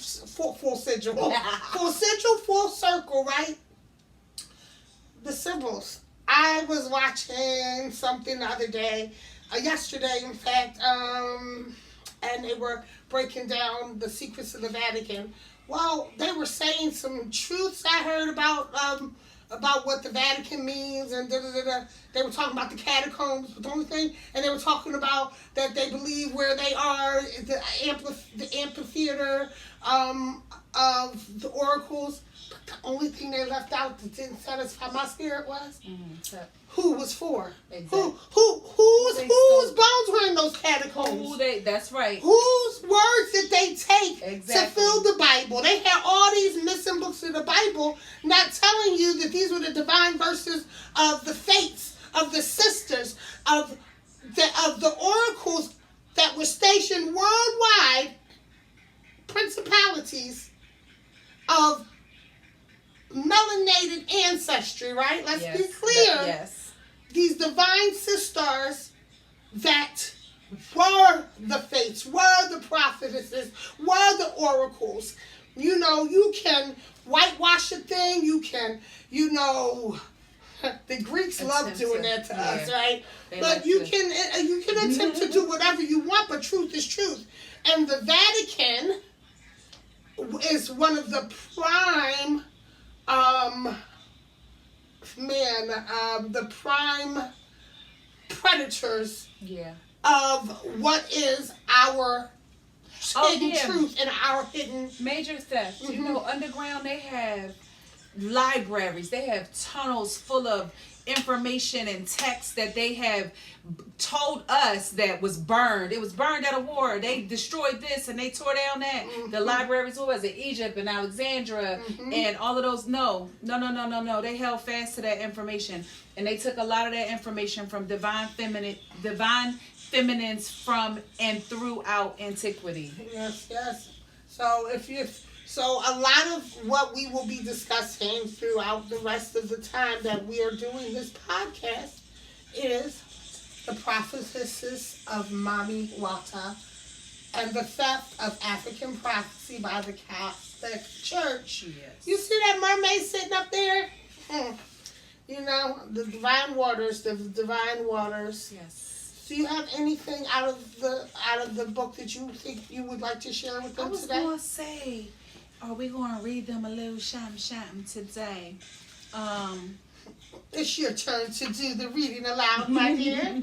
right? The symbols. I was watching something the other day, yesterday, in fact, and they were breaking down the secrets of the Vatican. Well, they were saying some truths I heard about what the Vatican means, and They were talking about the catacombs, but the only thing, and they were talking about that they believe where they are, the amphitheater of the oracles. But the only thing they left out that didn't satisfy my spirit was who was for. Exactly. Whose bones were in those catacombs? That's right. Whose words did they take to Exactly. fill the Bible? They had all these missing books of the Bible, not telling you that these were the divine verses of the fates, of the sisters, of the oracles that were stationed worldwide, principalities of melanated ancestry, right? Let's be clear. Yes. These divine sisters that were the fates, were the prophetesses, were the oracles. You know, you can whitewash a thing, you can, the Greeks love doing that to us, right? But you can attempt to do whatever you want, but truth is truth. And the Vatican is one of the prime the prime predators of what is our truth and our hidden. Major theft. You Mm-hmm. know, underground they have libraries. They have tunnels full of information and text that they have told us that was burned. It was burned at a war. They destroyed this and they tore down that. Mm-hmm. The libraries, what was it, Egypt and Alexandria and all of those. No. They held fast to that information, and they took a lot of that information from divine feminines from and throughout antiquity. Yes. So so a lot of what we will be discussing throughout the rest of the time that we are doing this podcast is the prophetesses of Mami Wata and the theft of African prophecy by the Catholic Church. Yes. You see that mermaid sitting up there? You know, the divine waters. Yes. Do you have anything out of the book that you think you would like to share with I them was today? going to say, are we going to read them a little something today? It's your turn to do the reading aloud, my dear.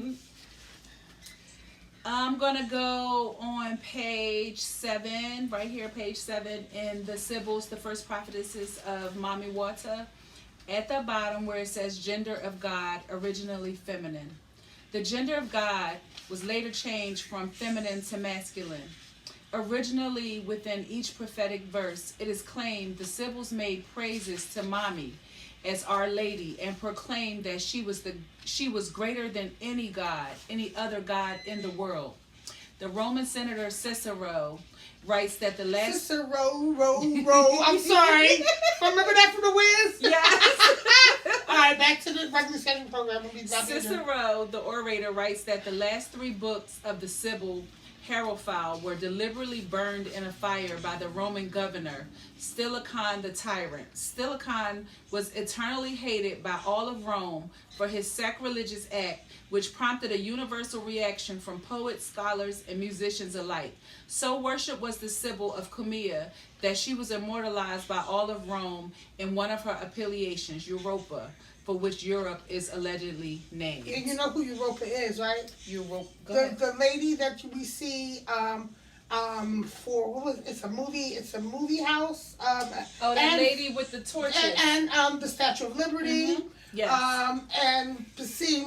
I'm going to go on page 7, right here, page 7, in the Sibyls, the first prophetesses of Mami Wata. At the bottom where it says gender of God, originally feminine. The gender of God was later changed from feminine to masculine. Originally, within each prophetic verse, it is claimed the Sibyls made praises to Mami as Our Lady and proclaimed that she was greater than any other god in the world. The Roman senator Cicero writes that the last Row. I'm sorry. Remember that from the Wiz? Yes. All right, back to the regular schedule program. We'll be back in there. Cicero, the orator, writes that the last 3 books of the Sibyl Hierophile were deliberately burned in a fire by the Roman governor, Stilichon the tyrant. Stilichon was eternally hated by all of Rome for his sacrilegious act, which prompted a universal reaction from poets, scholars, and musicians alike. So worshipped was the Sibyl of Cumia that she was immortalized by all of Rome in one of her appellations, Europa, for which Europe is allegedly named. You know who Europa is, right? Europa. The lady that we see for what was it's a movie house. That lady with the torches. And the Statue of Liberty. Mm-hmm. Yes. And to see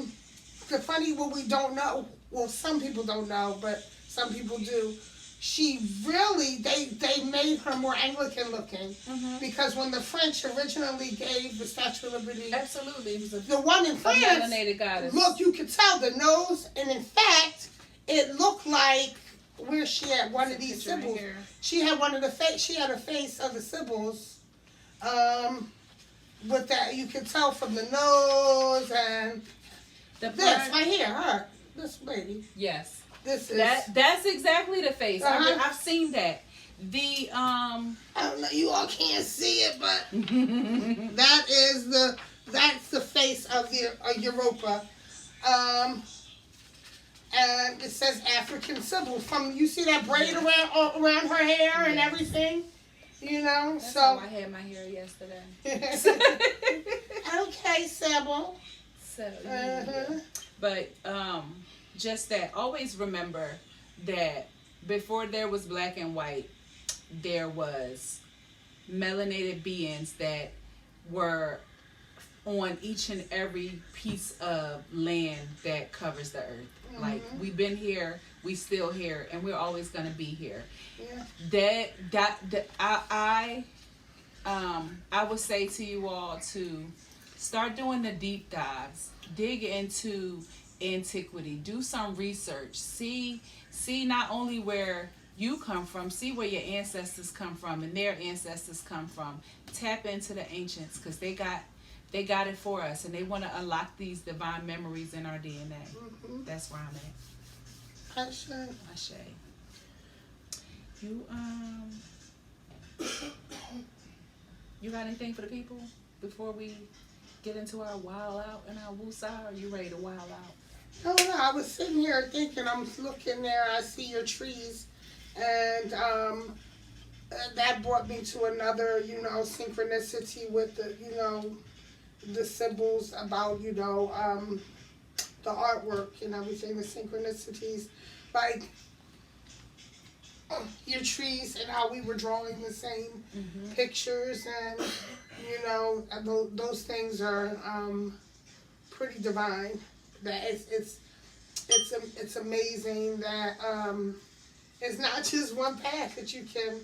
the funny what we don't know. Well, some people don't know, but some people do. She really they made her more Anglican looking because when the French originally gave the Statue of Liberty, Absolutely, it was the one in France, melanated goddess. look, you could tell the nose, and in fact, it looked like where she had one of these Sibyls. Right, she had one of the face. She had a face of the Sibyls. With that, you could tell from the nose and this right here, her, this lady. Yes. This is that's exactly the face. I've seen that. The I don't know. You all can't see it, but that's the face of the Europa. And it says African Sibyl. You see that braid around her hair and everything. You know, that's so how I had my hair yesterday. Okay, Sybil. So, but just that. Always remember that before there was black and white, there was melanated beings that were on each and every piece of land that covers the earth. Like, we've been here, we still here, and we're always going to be here. Yeah. I would say to you all to start doing the deep dives, dig into antiquity, do some research, see not only where you come from, see where your ancestors come from and their ancestors come from. Tap into the ancients because they got it for us, and they want to unlock these divine memories in our DNA. That's where I'm at. Ashe. You got anything for the people before we get into our wild out and our woosah? Are you ready to wild out? Oh no, I was sitting here thinking. I'm looking there. I see your trees, and that brought me to another, synchronicity with the symbols about the artwork and everything. The synchronicities, like your trees and how we were drawing the same Mm-hmm. pictures, and those things are pretty divine. That it's amazing that it's not just one path that you can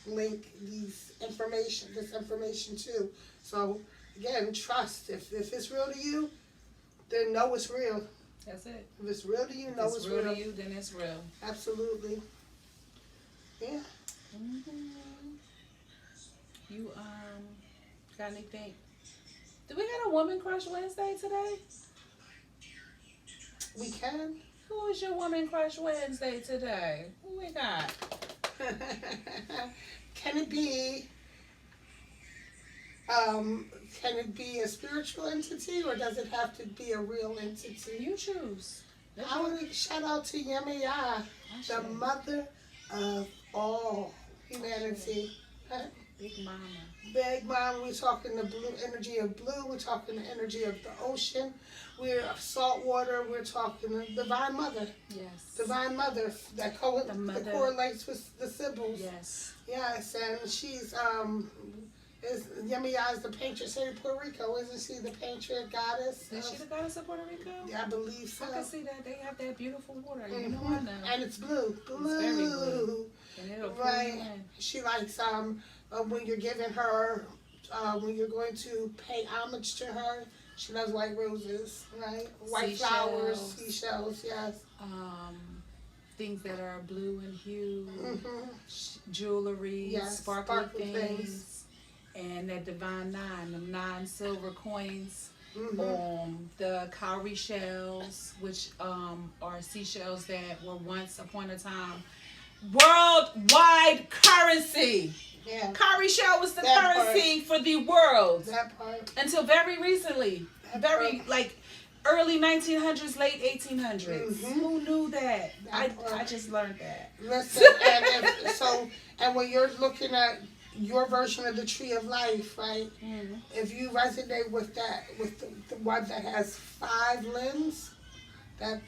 link this information to. So again, trust. If it's real to you, then know it's real. That's it. If it's real to you, know If it's real to you, then it's real. Absolutely. Yeah. Mm-hmm. You got anything? Do we got a Woman Crush Wednesday today? We can. Who is your Woman Crush Wednesday today? Who we got? Can it be a spiritual entity, or does it have to be a real entity? You choose. I want to shout out to Yemaya, the mother of all humanity. Big Mama. Big Mom, we're talking the blue energy of blue, we're talking the energy of the ocean, we're salt water, we're talking the Divine Mother. Yes. Divine Mother that mother. correlates with the symbols. Yes. Yes, and she's Yemaya is the patron of Puerto Rico, isn't she? The patron goddess. Is she the goddess of Puerto Rico? Yeah, I believe so. I can see that they have that beautiful water. You know, Mhm. I know. And it's blue. It's very blue. And it'll pull Right. you in. She likes when you're giving her when you're going to pay homage to her. She loves white roses, right? White flowers, seashells. Yes. Things that are blue in hue, Mhm. jewelry, Yes, sparkly sparkly things, and that divine nine, the 9 silver coins. Mhm. The cowrie shells, which are seashells that were once upon a time worldwide currency. Yeah. Cowrie shell was the That currency for the world That part. until very recently. That part. Like early 1900s, late 1800s. Mhm. Who knew that? That part. I just learned that. Listen, and when you're looking at your version of the tree of life, right? Mm. If you resonate with that, with the one that has 5 limbs, that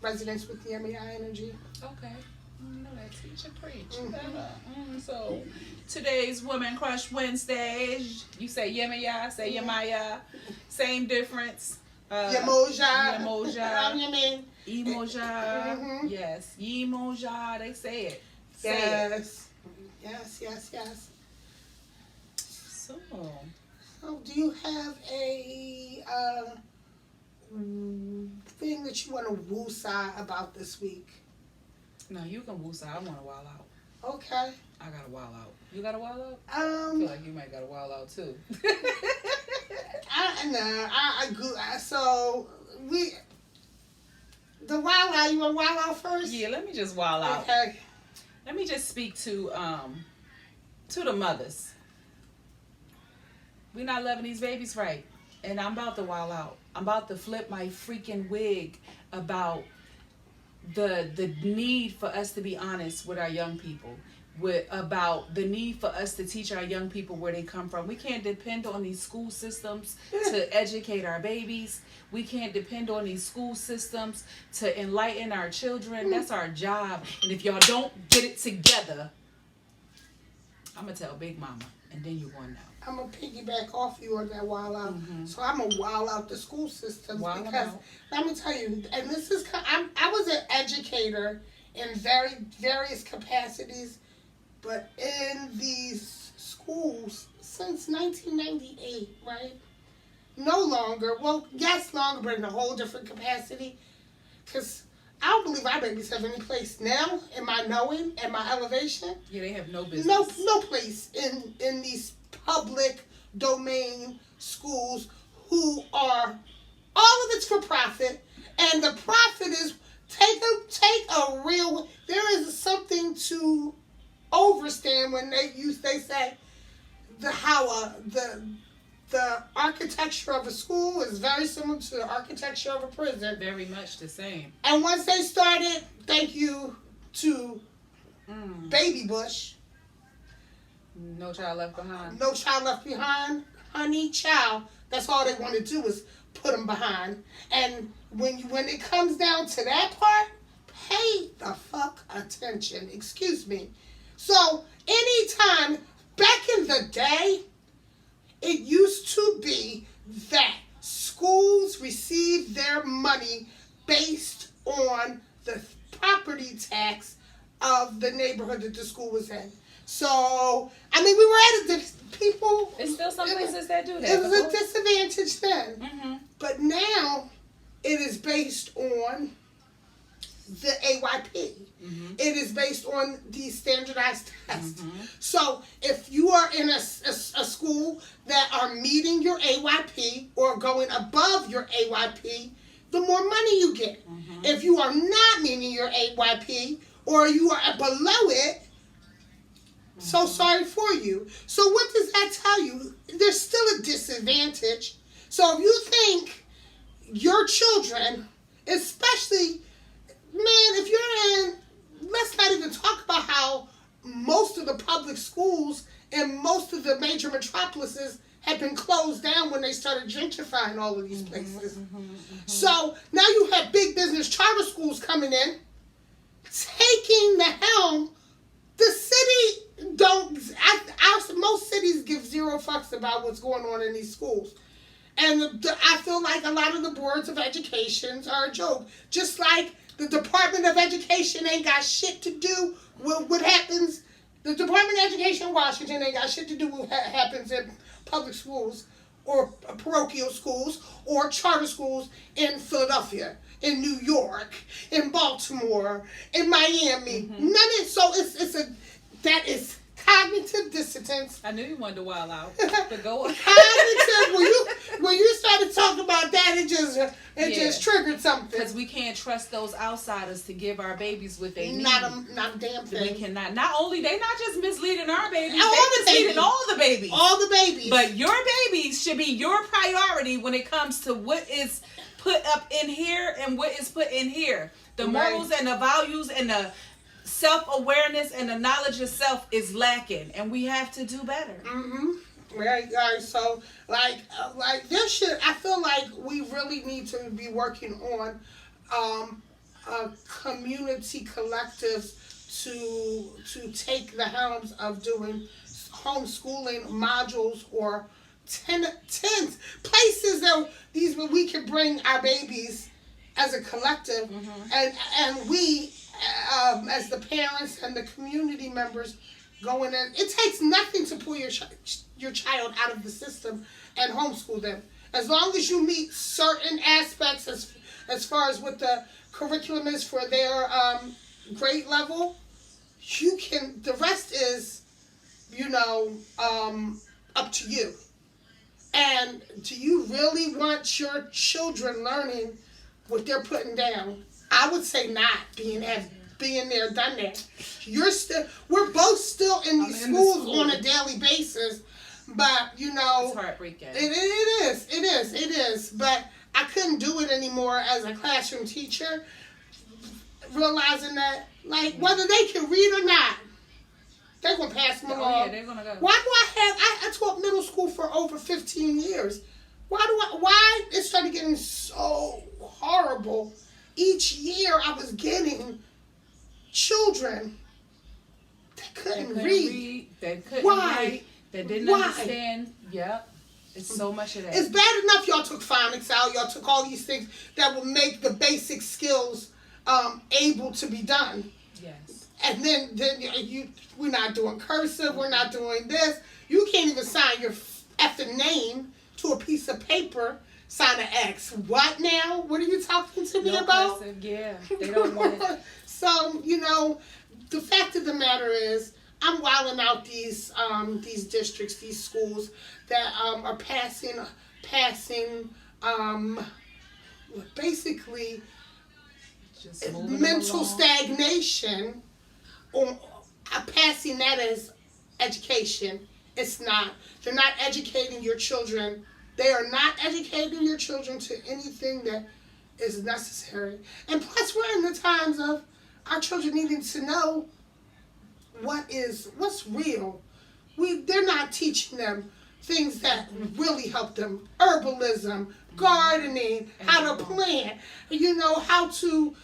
resonates with the MEI energy. Okay. You know that, teach and preach. Mhm. So today's Woman Crush Wednesday. You say Yemaya, I say Yemaya. Same difference. Yemoja. Yemoja. You mean? Emoja. Mhm. Yes. Yemoja. They say it. Say it. Yes. So. So, do you have a thing that you want to woosah about this week? No, you can woosah. I want to wild out. Okay. I got to wild out. You got to wild out? I feel like you might got to wild out too. So the wild out. You want wild out first? Yeah, let me just wild out. Okay. Let me just speak to the mothers. We not loving these babies right, and I'm about to wild out. I'm about to flip my freaking wig about the need for us to be honest with our young people, about the need for us to teach our young people where they come from. We can't depend on these school systems to educate our babies. We can't depend on these school systems to enlighten our children. That's our job. And if y'all don't get it together, I'm going to tell Big Mama, and then you're going to know. I'm going to piggyback off you on that wild out. Mhm. So I'm going to wild out the school systems Wild because, out. let me tell you, and this is, I was an educator in various capacities, but in these schools since 1998, right? No longer, well, yes, longer, but in a whole different capacity. Because I don't believe our babies have any place now in my knowing and my elevation. Yeah, they have no business. No place in these public domain schools who are, all of it's for profit, and the profit is take a real, there is something to overstand when they say the architecture of a school is very similar to the architecture of a prison. Very much the same. And once they started, thank you to Baby Bush, No Child Left Behind. No Child Left Behind, honey, child. That's all they want to do is put them behind. And when it comes down to that part, pay the fuck attention. Excuse me. So, anytime, back in the day, it used to be that schools received their money based on the property tax of the neighborhood that the school was in. So, I mean, we were at people. It's still some places that do that. It was a disadvantage then. Mm-hmm. But now, it is based on the AYP. Mm-hmm. It is based on the standardized test. Mm-hmm. So if you are in a school that are meeting your AYP or going above your AYP, the more money you get. Mm-hmm. If you are not meeting your AYP or you are below it, so sorry for you. So what does that tell you? There's still a disadvantage. So if you think your children, especially, man, if you're in, let's not even talk about how most of the public schools in most of the major metropolises had been closed down when they started gentrifying all of these places. So now you have big business charter schools coming in, taking the helm. The city most cities give zero fucks about what's going on in these schools. And I feel like a lot of the boards of education are a joke. Just like the Department of Education ain't got shit to do with what happens. The Department of Education in Washington ain't got shit to do with what happens in public schools or parochial schools or charter schools in Philadelphia, in New York, in Baltimore, in Miami. Mm-hmm. None of it. So that is cognitive dissonance. I knew you wanted to wild out. But go on. Cognitive. When you started talking about that, it just triggered something. Because we can't trust those outsiders to give our babies what they need. Not a damn thing. We cannot. Not only they not just misleading our babies, All they the misleading babies. all the babies. All the babies. But your babies should be your priority when it comes to what is put up in here and what is put in here. The morals and the values and the self-awareness and the knowledge of self is lacking, and we have to do better. Mm-hmm. Right. So, like this should. I feel like we really need to be working on community collectives to take the helms of doing homeschooling modules or tens places that we can bring our babies as a collective, and we. As the parents and the community members going in, it takes nothing to pull your child out of the system and homeschool them. As long as you meet certain aspects as far as what the curriculum is for their grade level, you can. The rest is, up to you. And do you really want your children learning what they're putting down? I would say not being there, done that. We're both still in these schools on a daily basis, but It's heartbreaking. It is. But I couldn't do it anymore as a classroom teacher, realizing that, like, whether they can read or not, they're gonna pass them along. Oh yeah, they're gonna go. Why do I taught middle school for over 15 years. Why it started getting so horrible. Each year I was getting children that couldn't read. They couldn't Why? write. They didn't Why? understand. Yep. It's so much of that. It's bad enough y'all took phonics out. Y'all took all these things that will make the basic skills able to be done. Yes. And then we're not doing cursive. We're not doing this. You can't even sign your effing name to a piece of paper. Sign an X. What now? What are you talking to me about? Cursive, yeah. They don't want it. So, the fact of the matter is, I'm wilding out these districts, these schools that are passing basically Just moving mental along. stagnation, or passing that as education. It's not. They're not educating your children. They are not educating your children to anything that is necessary. And plus, we're in the times of our children needing to know what's real. They're not teaching them things that really help them. Herbalism, gardening, how to plant, how to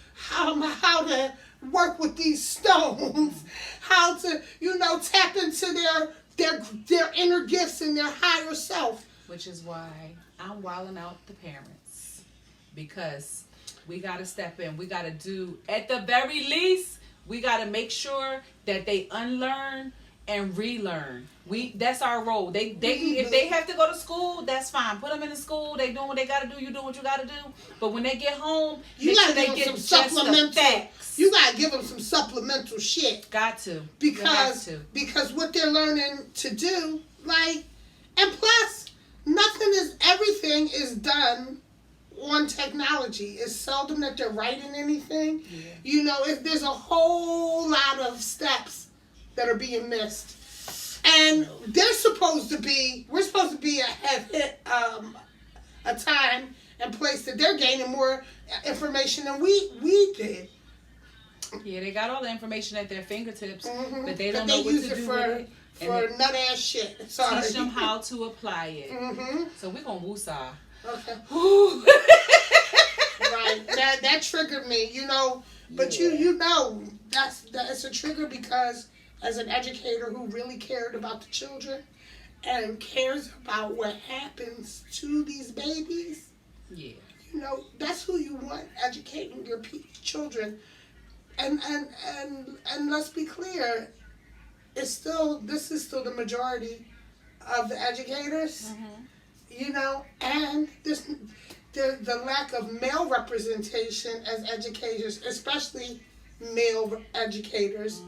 work with these stones, how to, tap into their inner gifts and their higher self. Which is why I'm wilding out the parents. Because we got to step in. We got to do, at the very least, we got to make sure that they unlearn and relearn. That's our role. They if they have to go to school, that's fine. Put them in the school. They doing what they got to do. You doing what you got to do. But when they get home, you make gotta sure they give get them just some the supplemental. facts. You gotta give them some supplemental shit. Got to. Because what they're learning to do, and plus, everything is done on technology. It's seldom that they're writing anything. Yeah. If there's a whole lot of steps that are being missed. And we're supposed to be have hit a time and place that they're gaining more information than we did. Yeah, they got all the information at their fingertips, Mm-hmm. but they don't know what to do with it. For nut ass shit. Sorry. Teach them how to apply it. Mm-hmm. So we're gonna woosah. Okay. Right. That triggered me, But Yeah. that's a trigger because as an educator who really cared about the children and cares about what happens to these babies, Yeah. that's who you want educating your children. And let's be clear, this is still the majority of the educators, and the lack of male representation as educators, especially male educators.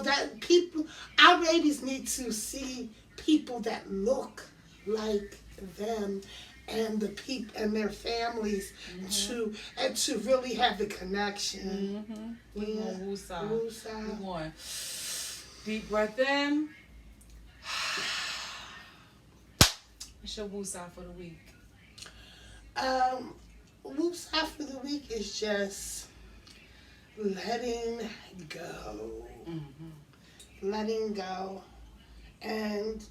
That people, our babies need to see people that look like them and the people and their families to really have the connection. We're gonna woosah. Woosah. We're going deep breath in. What's your woosah for the week? Woosah for the week is just letting go. Letting go. And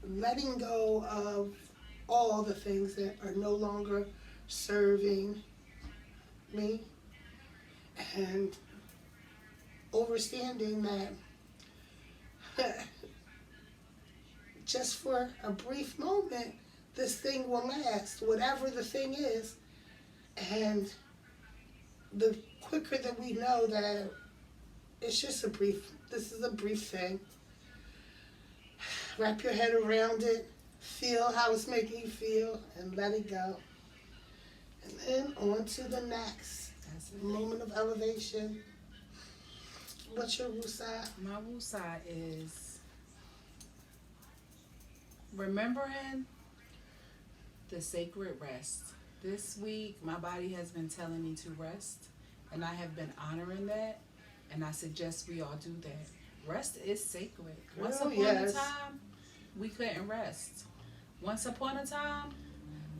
letting go of all the things that are no longer serving me. And understanding that just for a brief moment, this thing will last, whatever the thing is. And the quicker that we know that this is a brief thing, wrap your head around it, feel how it's making you feel, and let it go. And then on to the next moment of elevation. What's your woosah? My woosah is remembering the sacred rest. This week, my body has been telling me to rest, and I have been honoring that, and I suggest we all do that. Rest is sacred. Once upon a time, we couldn't rest. Once upon a time,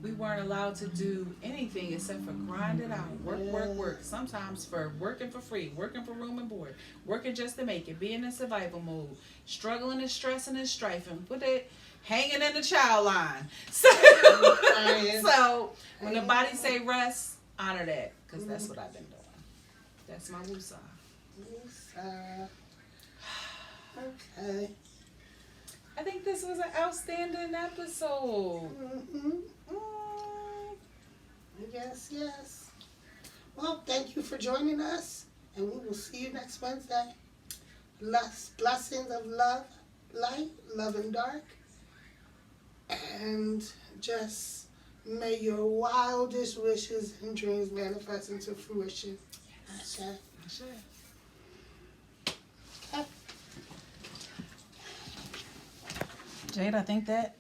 we weren't allowed to do anything except for grind it out. Work. Sometimes for working for free, working for room and board, working just to make it, being in survival mode, struggling and stressing and strifing, put it hanging in the child line. So when the body say rest, honor that, because that's what I've been doing. That's my woosah. Woosah. Okay. I think this was an outstanding episode. Yes. Well, thank you for joining us, and we will see you next Wednesday. Blessings of love, light, love and dark, and just may your wildest wishes and dreams manifest into fruition. Ashe. Jade, I think that